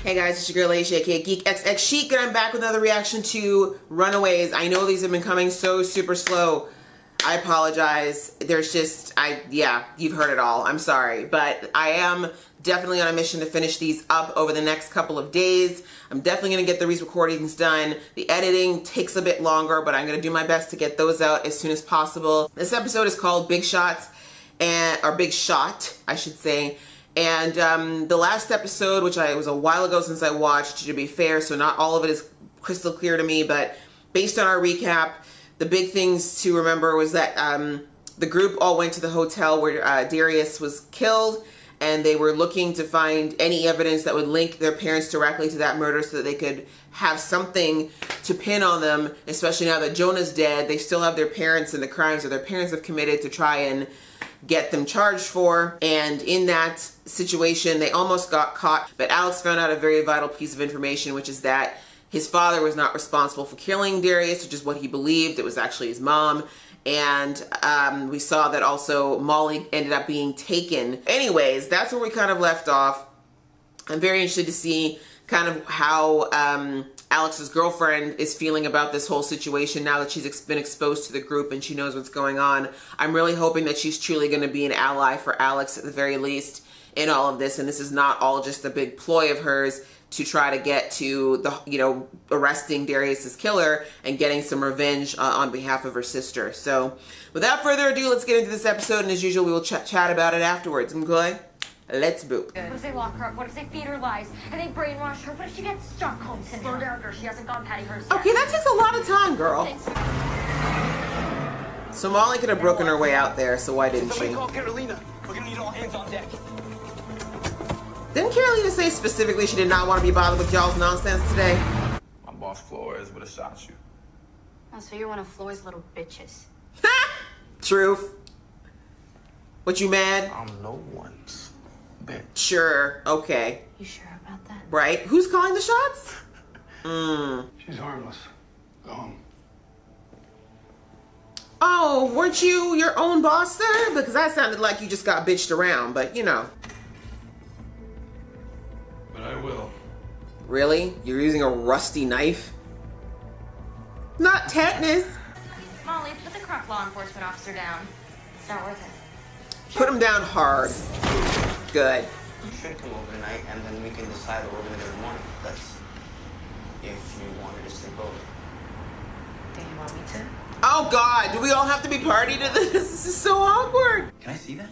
Hey guys, it's your girl Asia, aka geekxxchic, and I'm back with another reaction to Runaways. I know these have been coming so super slow. I apologize. There's just, yeah, you've heard it all. I'm sorry. But I am definitely on a mission to finish these up over the next couple of days. I'm definitely going to get these recordings done. The editing takes a bit longer, but I'm going to do my best to get those out as soon as possible. This episode is called Big Shots, or Big Shot, I should say. And the last episode, which was a while ago since I watched, to be fair, so not all of it is crystal clear to me, but based on our recap, the big things to remember was that the group all went to the hotel where Darius was killed, and they were looking to find any evidence that would link their parents directly to that murder so that they could have something to pin on them, especially now that Jonah's dead. They still have their parents and the crimes that their parents have committed to try and get them charged for. And in that situation, they almost got caught, but Alex found out a very vital piece of information, which is that his father was not responsible for killing Darius, which is what he believed. It was actually his mom. And we saw that also Molly ended up being taken. Anyways, that's where we kind of left off. I'm very interested to see kind of how Alex's girlfriend is feeling about this whole situation now that she's been exposed to the group and she knows what's going on. I'm really hoping that she's truly going to be an ally for Alex at the very least in all of this, and this is not all just a big ploy of hers to try to get to the, arresting Darius's killer and getting some revenge on behalf of her sister. So without further ado, let's get into this episode, and as usual, we will chat about it afterwards. Okay? Let's boot. What if they lock her up? What if they feed her lies? And they brainwash her? What if she gets Stockholm syndrome? Slow down, girl. She hasn't gone Patty Hearst yet. Okay, that takes a lot of time, girl. So Molly could have broken her way out there, so why didn't she? Call Carolina. We're gonna need all hands on deck. Didn't Carolina say specifically she did not want to be bothered with y'all's nonsense today? My boss Flores would have shot you. Oh, so you're one of Floyd's little bitches. Truth. What, you mad? I'm no one's bitch. Sure. Okay. You sure about that? Right. Who's calling the shots? She's harmless. Go home. Oh, weren't you your own boss, sir? Because that sounded like you just got bitched around, but you know. But I will. Really? You're using a rusty knife? Not tetanus. Molly, put the corrupt law enforcement officer down. It's not worth it. Put him down hard. Good. You should come over tonight, and then we can decide what we're gonna do in the morning. That's if you wanted to sleep over. Do you want me to? Oh God, do we all have to be party to this? This is so awkward. Can I see that?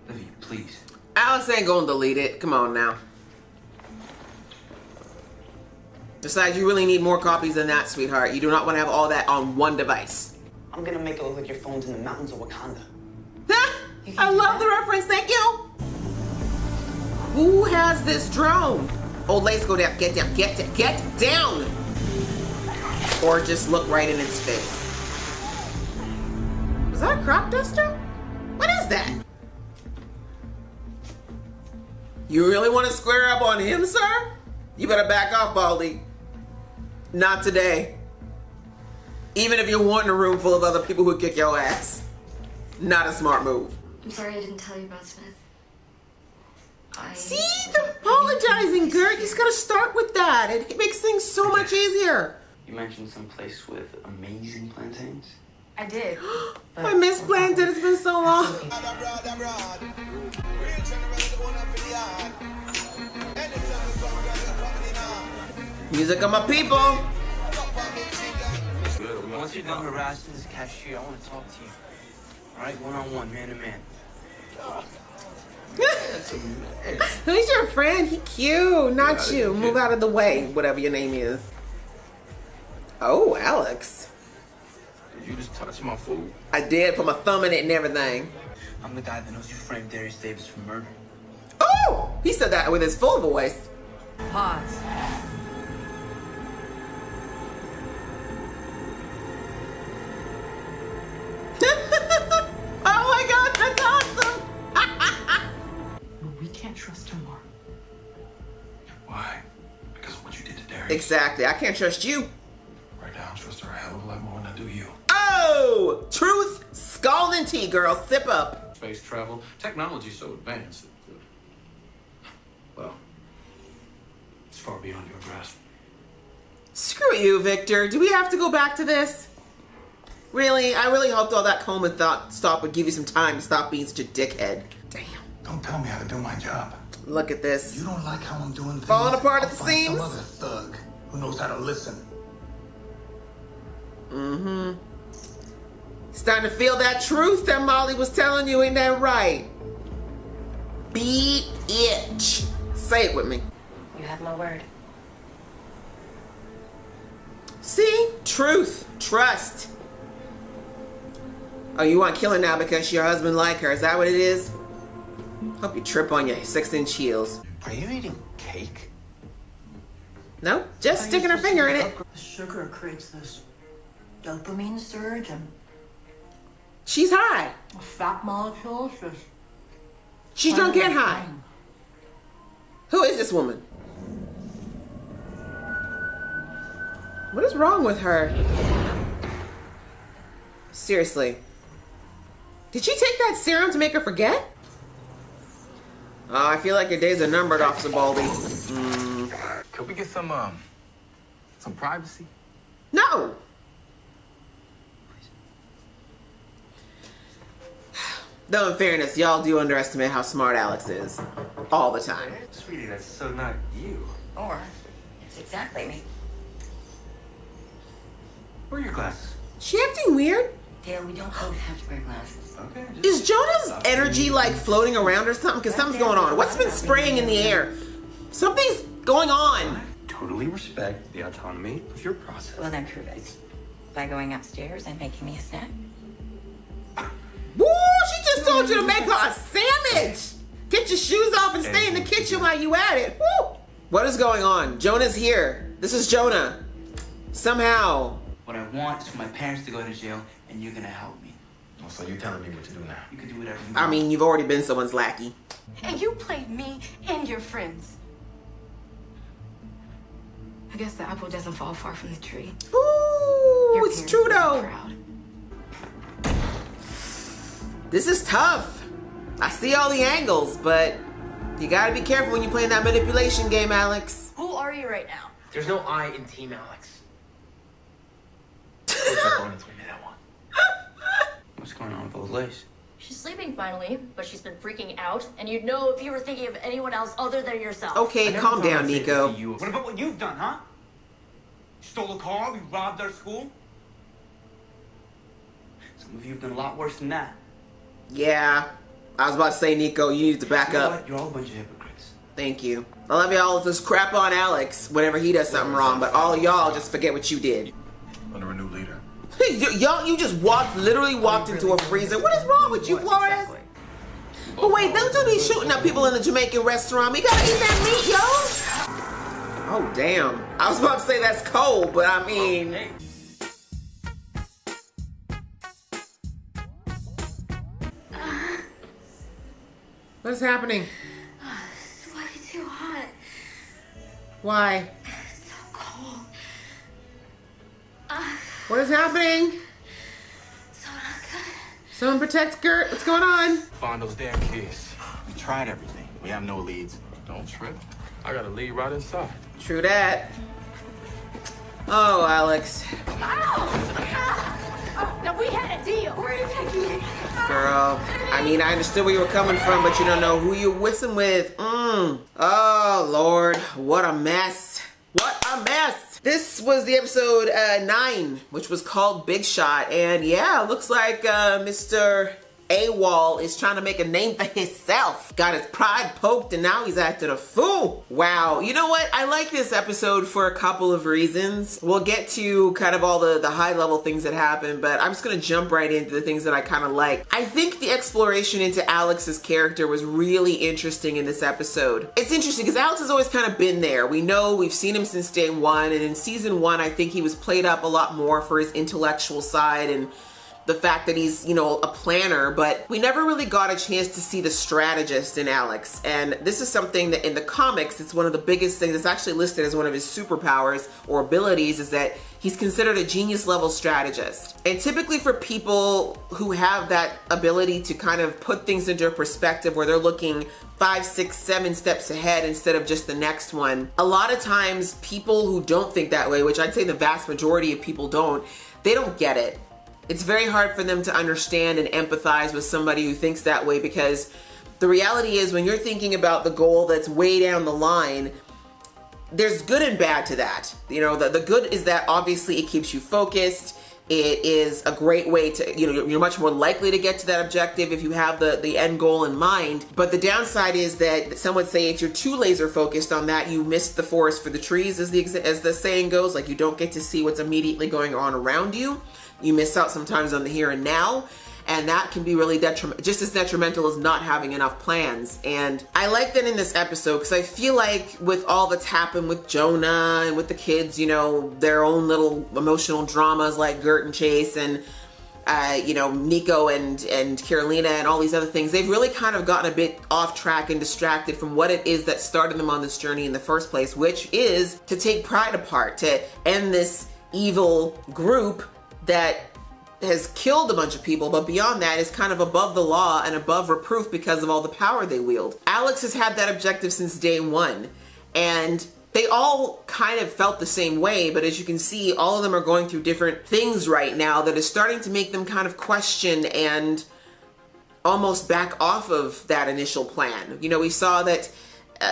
Livy, please. Alex ain't gonna delete it. Come on now. Besides, you really need more copies than that, sweetheart. You do not want to have all that on one device. I'm gonna make it look like your phone's in the mountains of Wakanda. I love the reference. Thank you. Who has this drone? Oh, let's go down. Get down. Get down. Get down. Or just look right in its face. Was that a crop duster? What is that? You really want to square up on him, sir? You better back off, Baldy. Not today. Even if you're wanting a room full of other people who kick your ass. Not a smart move. I'm sorry I didn't tell you about Smith. See, the apologizing, girl. You just gotta start with that. It makes things so much easier. You mentioned some place with amazing plantains. I did. I miss plantain. It's been so long. Music of my people. Once you're done harassing this cashier, I want to talk to you. All right, one-on-one, man-to-man. Who's your friend? He cute. Not you. Move out of the way, whatever your name is. Oh, Alex. Did you just touch my food? I did. Put my thumb in it and everything. I'm the guy that knows you framed Darius Davis for murder. Oh! He said that with his full voice. Pause. Oh my God, that's awesome! We can't trust her more. Why? Because of what you did to Darius. Exactly. I can't trust you. Right now, I trust her a hell of a lot more than I do you. Oh! Truth, scalding tea, girl. Sip up. Space travel, technology's so advanced that, well, It's far beyond your grasp. Screw you, Victor. Do we have to go back to this? Really? I really hoped all that coma thought stop would give you some time to stop being such a dickhead. Damn. Don't tell me how to do my job. Look at this. You don't like how I'm doing things? Falling apart at I'll the find seams? some other thug who knows how to listen. Mm-hmm. Starting to feel that truth that Molly was telling you, ain't that right? Bitch. Say it with me. You have my word. See? Truth. Trust. Oh, you want killing now because your husband like her. Is that what it is? Hope you trip on your 6-inch heels. Are you eating cake? No? Just sticking her finger in it. The sugar creates this dopamine surge and She's high. fat molecules just... She's drunk and high. Who is this woman? What is wrong with her? Seriously. Did she take that serum to make her forget? Oh, I feel like your days are numbered, Officer Baldy. Could we get some privacy? No! Though in fairness, y'all do underestimate how smart Alex is. All the time. Sweetie, that's so not you. Or, it's exactly me. Where are your glasses? She acting weird? Dale, we don't both have to wear glasses. Okay. Is Jonah's energy like floating around or something? Because something's going on. What's been spraying in the air? Something's going on. Totally respect the autonomy of your process. Well, then prove it. By going upstairs and making me a snack. Woo! She just told you to make her a sandwich. Get your shoes off and stay in the kitchen while you at it. Woo! What is going on? Jonah's here. This is Jonah. Somehow. What I want is for my parents to go to jail, and you're gonna help me. Oh, so you're telling me what to do now? You can do whatever you want. I mean, you've already been someone's lackey. And you played me and your friends. I guess the apple doesn't fall far from the tree. Ooh, Your it's parents true will be though. proud. This is tough. I see all the angles, but you gotta be careful when you're playing that manipulation game, Alex. Who are you right now? There's no I in Team Alex. Coach opponents told me that one. What's going on with those lace? She's sleeping finally, but she's been freaking out, and you'd know if you were thinking of anyone else other than yourself. Okay, calm down, Nico. What about what you've done, huh? You stole a car, we robbed our school. Some of you have done a lot worse than that. Yeah, I was about to say, Nico, you need to back You know up. what? You're all a bunch of hypocrites. Thank you. I love y'all just crap on Alex whenever he does something wrong, but all y'all just forget what you did. Under a new leader. Y'all, you just literally walked into a freezer. What is wrong with you, Flores? But wait, those two be shooting up people in the Jamaican restaurant. We gotta eat that meat, yo. Oh, damn. I was about to say that's cold, but I mean... What is happening? It's way too hot. Why? It's so cold. What is happening? So not good. Someone protect Gert. What's going on? Find those damn kids. We tried everything. We have no leads. Don't trip. I got a lead right inside. True that. Oh, Alex. Now we had a deal. Where are you taking me? Girl, I mean, I understood where you were coming from, but you don't know who you're whistling with. Oh, Lord. What a mess. What a mess. This was the episode 9, which was called Big Shot. And yeah, looks like Mr. AWOL is trying to make a name for himself. Got his pride poked and now he's acting a fool. Wow. You know what? I like this episode for a couple of reasons. We'll get to kind of all the high level things that happen, but I'm just gonna jump right into the things that I kind of like. I think the exploration into Alex's character was really interesting in this episode. It's interesting because Alex has always kind of been there. We know we've seen him since day 1, and in season 1, I think he was played up a lot more for his intellectual side and the fact that he's, you know, a planner, but we never really got a chance to see the strategist in Alex. And this is something that in the comics, it's one of the biggest things. It's actually listed as one of his superpowers or abilities, is that he's considered a genius level strategist. And typically for people who have that ability to kind of put things into a perspective where they're looking 5, 6, 7 steps ahead instead of just the next one, a lot of times people who don't think that way, which I'd say the vast majority of people don't, they don't get it. It's very hard for them to understand and empathize with somebody who thinks that way, because the reality is when you're thinking about the goal that's way down the line, there's good and bad to that. You know, the good is that obviously it keeps you focused. It is a great way to, you know, you're much more likely to get to that objective if you have the end goal in mind. But the downside is that some would say if you're too laser focused on that, you miss the forest for the trees, as the saying goes. Like, you don't get to see what's immediately going on around you. You miss out sometimes on the here and now. And that can be really just as detrimental as not having enough plans. And I like that in this episode, because I feel like with all that's happened with Jonah and with the kids, you know, their own little emotional dramas like Gert and Chase and, you know, Nico and Carolina and all these other things, they've really kind of gotten a bit off track and distracted from what it is that started them on this journey in the first place, which is to take Pride apart, to end this evil group that has killed a bunch of people, but beyond that is kind of above the law and above reproof because of all the power they wield. Alex has had that objective since day one, and they all kind of felt the same way, but as you can see, all of them are going through different things right now that is starting to make them kind of question and almost back off of that initial plan. You know, we saw that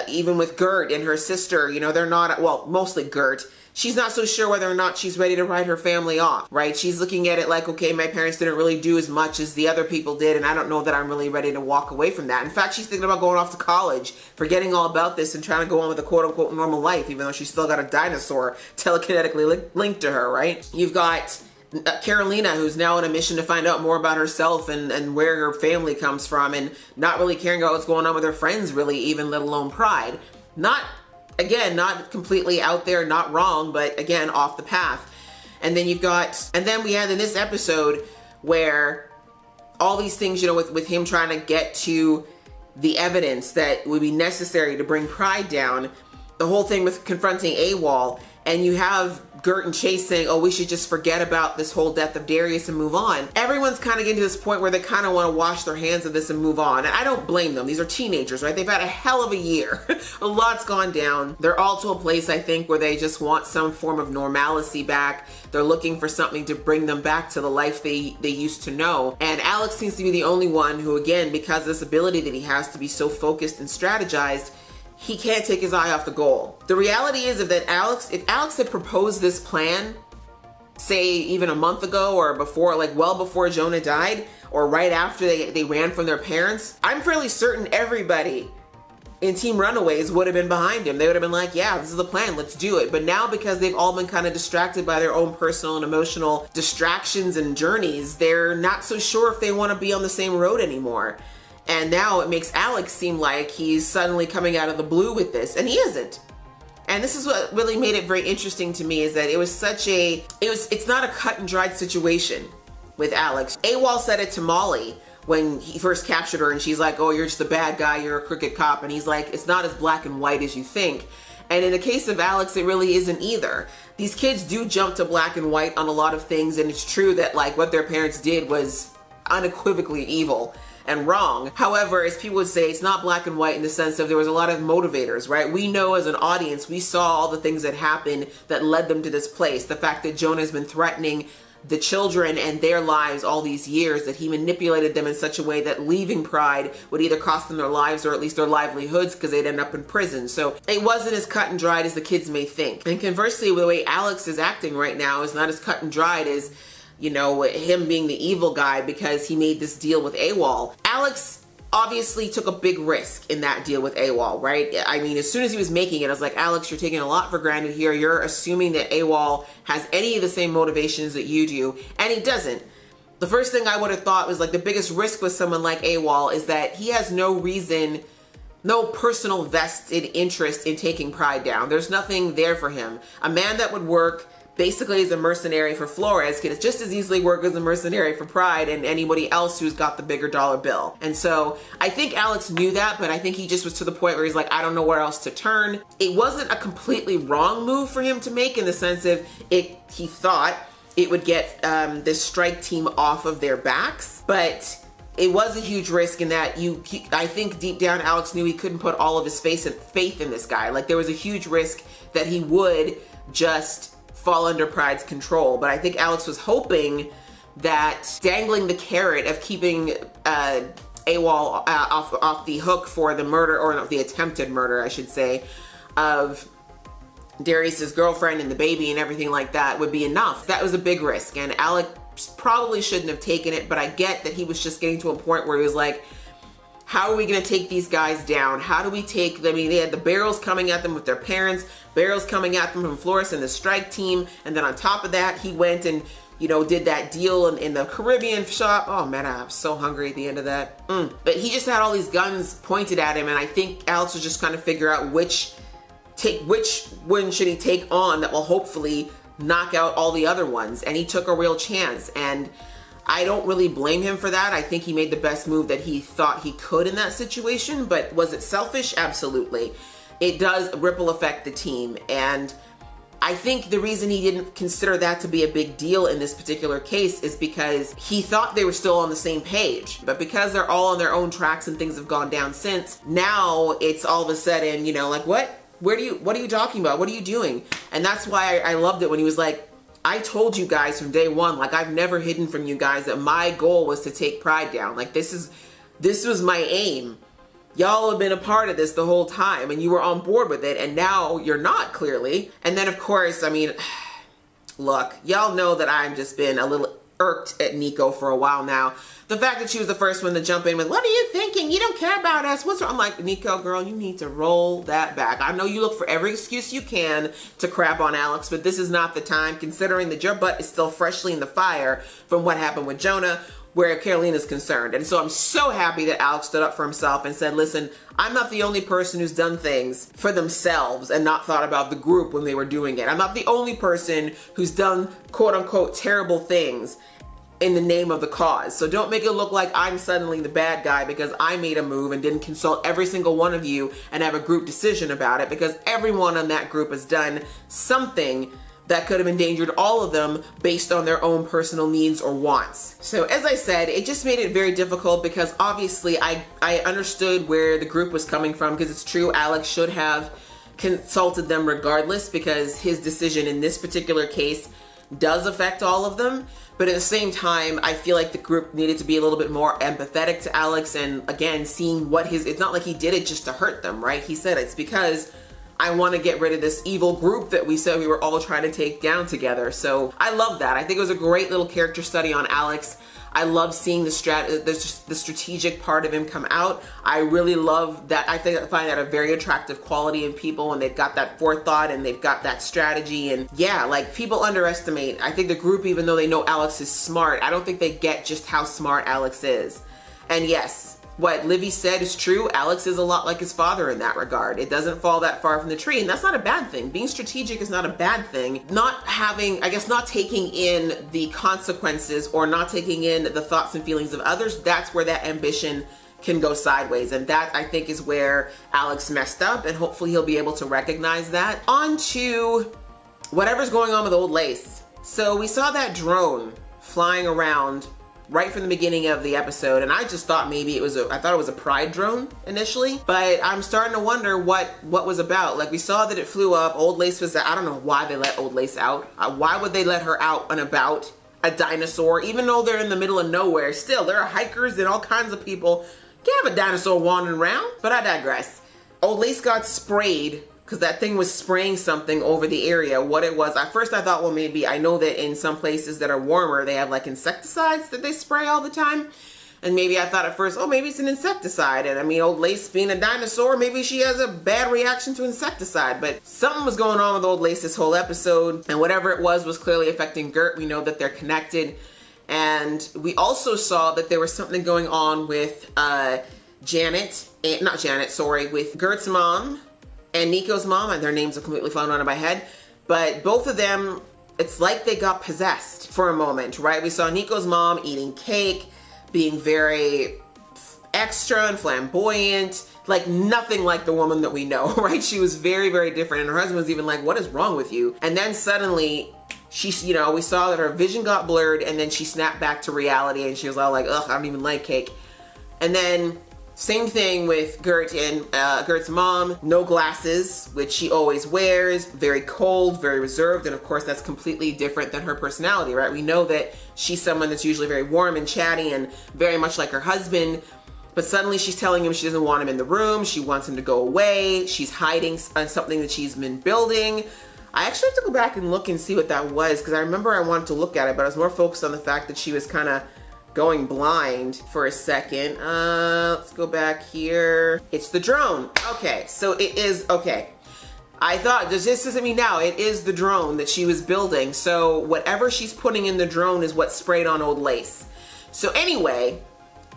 even with Gert and her sister, you know, they're not, well, mostly Gert, she's not so sure whether or not she's ready to write her family off, right? She's looking at it like, okay, my parents didn't really do as much as the other people did, and I don't know that I'm really ready to walk away from that. In fact, she's thinking about going off to college, forgetting all about this and trying to go on with a quote-unquote normal life, even though she's still got a dinosaur telekinetically linked to her, right? You've got Carolina, who's now on a mission to find out more about herself and where her family comes from, and not really caring about what's going on with her friends, really, even let alone Pride. Again, not completely out there, not wrong, but again, off the path. And then we had in this episode where all these things, you know, with him trying to get to the evidence that would be necessary to bring Pride down, the whole thing with confronting AWOL, and you have Gert and Chase saying, oh, we should just forget about this whole death of Darius and move on. Everyone's kind of getting to this point where they kind of want to wash their hands of this and move on. And I don't blame them. These are teenagers, right? They've had a hell of a year. A lot's gone down. They're all to a place, I think, where they just want some form of normalcy back. They're looking for something to bring them back to the life they used to know. And Alex seems to be the only one who, again, because of this ability that he has to be so focused and strategized, he can't take his eye off the goal. The reality is if Alex had proposed this plan, say even a month ago or before, like well before Jonah died, or right after they ran from their parents, I'm fairly certain everybody in Team Runaways would have been behind him. They would have been like, yeah, this is the plan, let's do it. But now, because they've all been kind of distracted by their own personal and emotional distractions and journeys, they're not so sure if they want to be on the same road anymore. And now it makes Alex seem like he's suddenly coming out of the blue with this, and he isn't. And this is what really made it very interesting to me, is that it was it's not a cut and dried situation with Alex. AWOL said it to Molly when he first captured her, and she's like, oh, you're just a bad guy, you're a crooked cop. And he's like, it's not as black and white as you think. And in the case of Alex, it really isn't either. These kids do jump to black and white on a lot of things, and it's true that like what their parents did was unequivocally evil and wrong. However, as people would say, it's not black and white in the sense of there was a lot of motivators, right? We know as an audience, we saw all the things that happened that led them to this place. The fact that Jonah has been threatening the children and their lives all these years, that he manipulated them in such a way that leaving Pride would either cost them their lives or at least their livelihoods, because they'd end up in prison. So it wasn't as cut and dried as the kids may think. And conversely, the way Alex is acting right now is not as cut and dried as, you know, him being the evil guy because he made this deal with AWOL. Alex obviously took a big risk in that deal with AWOL, right? I mean, as soon as he was making it, I was like, Alex, you're taking a lot for granted here. You're assuming that AWOL has any of the same motivations that you do, and he doesn't. The first thing I would have thought was like the biggest risk with someone like AWOL is that he has no reason, no personal vested interest in taking Pride down. There's nothing there for him. A man that would work basically is a mercenary for Flores could just as easily work as a mercenary for Pride and anybody else who's got the bigger dollar bill. And so I think Alex knew that, but I think he just was to the point where he's like, I don't know where else to turn. It wasn't a completely wrong move for him to make in the sense of he thought it would get this strike team off of their backs, but it was a huge risk in that I think deep down Alex knew he couldn't put all of his faith in this guy. Like there was a huge risk that he would just fall under Pride's control. But I think Alex was hoping that dangling the carrot of keeping AWOL off the hook for the murder, or the attempted murder, I should say, of Darius's girlfriend and the baby and everything like that would be enough. That was a big risk, and Alex probably shouldn't have taken it, but I get that he was just getting to a point where he was like, how are we gonna take these guys down? How do we take them? I mean, they had the Barrels coming at them with their parents, Barrels coming at them from Flores and the strike team, and then on top of that, he went and, you know, did that deal in the Caribbean shop. Oh man, I'm so hungry at the end of that. But he just had all these guns pointed at him, and I think Alex was just trying to figure out which one should he take on that will hopefully knock out all the other ones. And he took a real chance, and I don't really blame him for that. I think he made the best move that he thought he could in that situation. But was it selfish? Absolutely. It does ripple affect the team, and I think the reason he didn't consider that to be a big deal in this particular case is because he thought they were still on the same page. But because they're all on their own tracks and things have gone down since, now it's all of a sudden, you know, like, what are you talking about? What are you doing? And that's why I loved it when he was like, I told you guys from day one, like, I've never hidden from you guys that my goal was to take Pride down. Like, this was my aim. Y'all have been a part of this the whole time, and you were on board with it, and now you're not, clearly. And then, of course, I mean, look, y'all know that I've just been a little irked at Nico for a while now. The fact that she was the first one to jump in with, what are you thinking? You don't care about us. What's wrong? I'm like, Nico, girl, you need to roll that back. I know you look for every excuse you can to crap on Alex, but this is not the time, considering that your butt is still freshly in the fire from what happened with Jonah, where Carolina's concerned. And so I'm so happy that Alex stood up for himself and said, listen, I'm not the only person who's done things for themselves and not thought about the group when they were doing it. I'm not the only person who's done quote unquote terrible things in the name of the cause. So don't make it look like I'm suddenly the bad guy because I made a move and didn't consult every single one of you and have a group decision about it, because everyone on that group has done something that could have endangered all of them based on their own personal needs or wants. So as I said, it just made it very difficult because obviously I understood where the group was coming from, because it's true, Alex should have consulted them regardless, because his decision in this particular case does affect all of them. But at the same time, I feel like the group needed to be a little bit more empathetic to Alex, and again, seeing what it's not like he did it just to hurt them, right? He said it's because I want to get rid of this evil group that we said we were all trying to take down together. So I love that. I think it was a great little character study on Alex. I love seeing the strategic part of him come out. I really love that. I find that a very attractive quality in people when they've got that forethought and they've got that strategy. And yeah, like, people underestimate, I think the group, even though they know Alex is smart, I don't think they get just how smart Alex is. And yes, what Livy said is true. Alex is a lot like his father in that regard. It doesn't fall that far from the tree, and that's not a bad thing. Being strategic is not a bad thing. Not having, I guess, not taking in the consequences or not taking in the thoughts and feelings of others, that's where that ambition can go sideways. And that, I think, is where Alex messed up, and hopefully he'll be able to recognize that. On to whatever's going on with Old Lace. So we saw that drone flying around right from the beginning of the episode, and I just thought maybe I thought it was a Pride drone initially, but I'm starting to wonder what was about. Like, we saw that it flew up, Old Lace was, I don't know why they let Old Lace out. Why would they let her out and about a dinosaur, even though they're in the middle of nowhere? Still, there are hikers and all kinds of people. Can't have a dinosaur wandering around, but I digress. Old Lace got sprayed because that thing was spraying something over the area. What it was, at first I thought, well, maybe, I know that in some places that are warmer, they have like insecticides that they spray all the time. And maybe I thought at first, oh, maybe it's an insecticide. And I mean, Old Lace being a dinosaur, maybe she has a bad reaction to insecticide. But something was going on with Old Lace this whole episode. And whatever it was clearly affecting Gert. We know that they're connected. And we also saw that there was something going on with with Gert's mom and Nico's mom, and their names are completely flown out of my head, but both of them it's like they got possessed for a moment, right? We saw Nico's mom eating cake, being very extra and flamboyant, like nothing like the woman that we know, right? She was very, very different. And her husband was even like, what is wrong with you? And then suddenly she's, you know, we saw that her vision got blurred and then she snapped back to reality and she was all like, ugh, I don't even like cake. And then same thing with Gert and Gert's mom, no glasses, which she always wears, very cold, very reserved, and of course that's completely different than her personality, right? We know that she's someone that's usually very warm and chatty and very much like her husband, but suddenly she's telling him she doesn't want him in the room, she wants him to go away, she's hiding on something that she's been building. I actually have to go back and look and see what that was, because I remember I wanted to look at it, but I was more focused on the fact that she was kind of going blind for a second. Let's go back here. It's the drone. Okay, so it is, okay. I thought, this isn't me now, it is the drone that she was building. So whatever she's putting in the drone is what's sprayed on old lace. So anyway,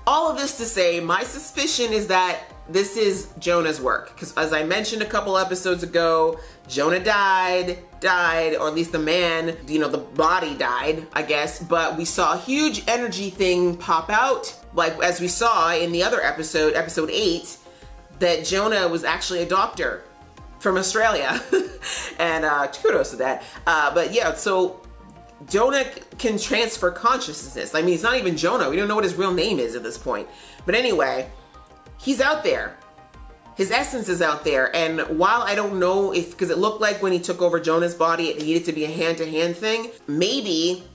all of this to say, my suspicion is that this is Jonah's work. Because as I mentioned a couple episodes ago, Jonah died, or at least the man, you know, the body died, I guess. But we saw a huge energy thing pop out. Like as we saw in the other episode, episode 8, that Jonah was actually a doctor from Australia. And kudos to that. But yeah, so Jonah can transfer consciousness. I mean, it's not even Jonah. We don't know what his real name is at this point. But anyway, he's out there. His essence is out there. And while I don't know if, because it looked like when he took over Jonah's body, it needed to be a hand-to-hand thing. Maybe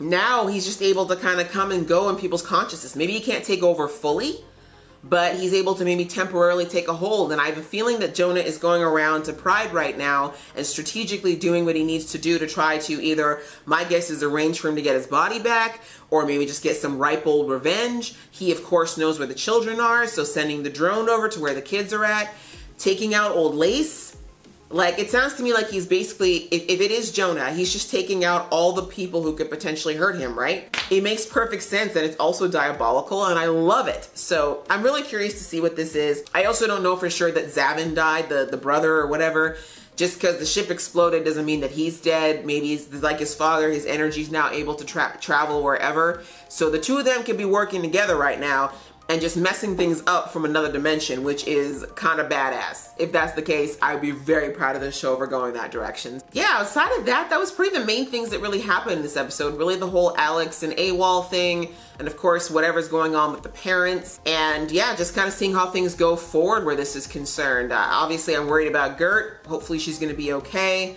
now he's just able to kind of come and go in people's consciousness. Maybe he can't take over fully, but he's able to maybe temporarily take a hold. And I have a feeling that Jonah is going around to Pride right now and strategically doing what he needs to do to try to either, my guess is, arrange for him to get his body back, or maybe just get some ripe old revenge. He of course knows where the children are, so sending the drone over to where the kids are at, taking out old lace. Like, it sounds to me like he's basically, if it is Jonah, he's just taking out all the people who could potentially hurt him, right? It makes perfect sense, and it's also diabolical, and I love it. So I'm really curious to see what this is. I also don't know for sure that Zavin died, the brother or whatever. Just because the ship exploded doesn't mean that he's dead. Maybe he's like his father, his energy's now able to travel wherever. So the two of them could be working together right now and just messing things up from another dimension, which is kind of badass. If that's the case, I'd be very proud of this show for going that direction. Yeah, outside of that, that was pretty the main things that really happened in this episode. Really the whole Alex and AWOL thing, and of course, whatever's going on with the parents. And yeah, just kind of seeing how things go forward where this is concerned. Obviously, I'm worried about Gert. Hopefully she's gonna be okay.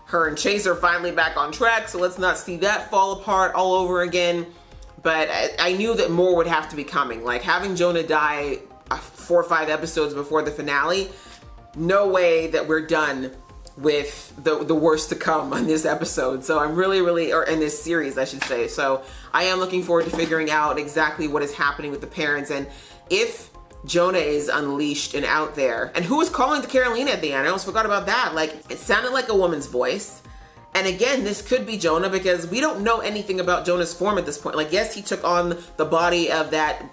Her and Chase are finally back on track, so let's not see that fall apart all over again. But I knew that more would have to be coming. Like having Jonah die 4 or 5 episodes before the finale, no way that we're done with the worst to come on this episode. So I'm really, or in this series, I should say. So I am looking forward to figuring out exactly what is happening with the parents and if Jonah is unleashed and out there. And who was calling to Carolina at the end? I almost forgot about that. Like, it sounded like a woman's voice. And again, this could be Jonah because we don't know anything about Jonah's form at this point. Like, yes, he took on the body of that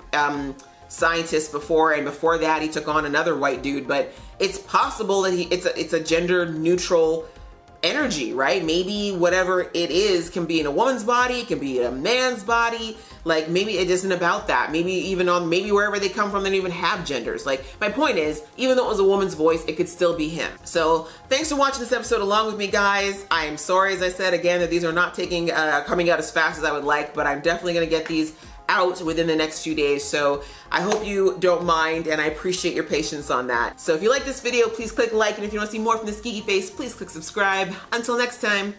scientist before, and before that he took on another white dude, but it's possible that it's a gender neutral energy, right? Maybe whatever it is can be in a woman's body, it can be in a man's body. Like, maybe it isn't about that. Maybe maybe wherever they come from, they don't even have genders. Like, my point is, even though it was a woman's voice, it could still be him. So thanks for watching this episode along with me, guys. I am sorry, as I said again, that these are not coming out as fast as I would like, but I'm definitely gonna get these out within the next few days. So I hope you don't mind, and I appreciate your patience on that. So if you like this video, please click like, and if you want to see more from this geeky face, please click subscribe. Until next time,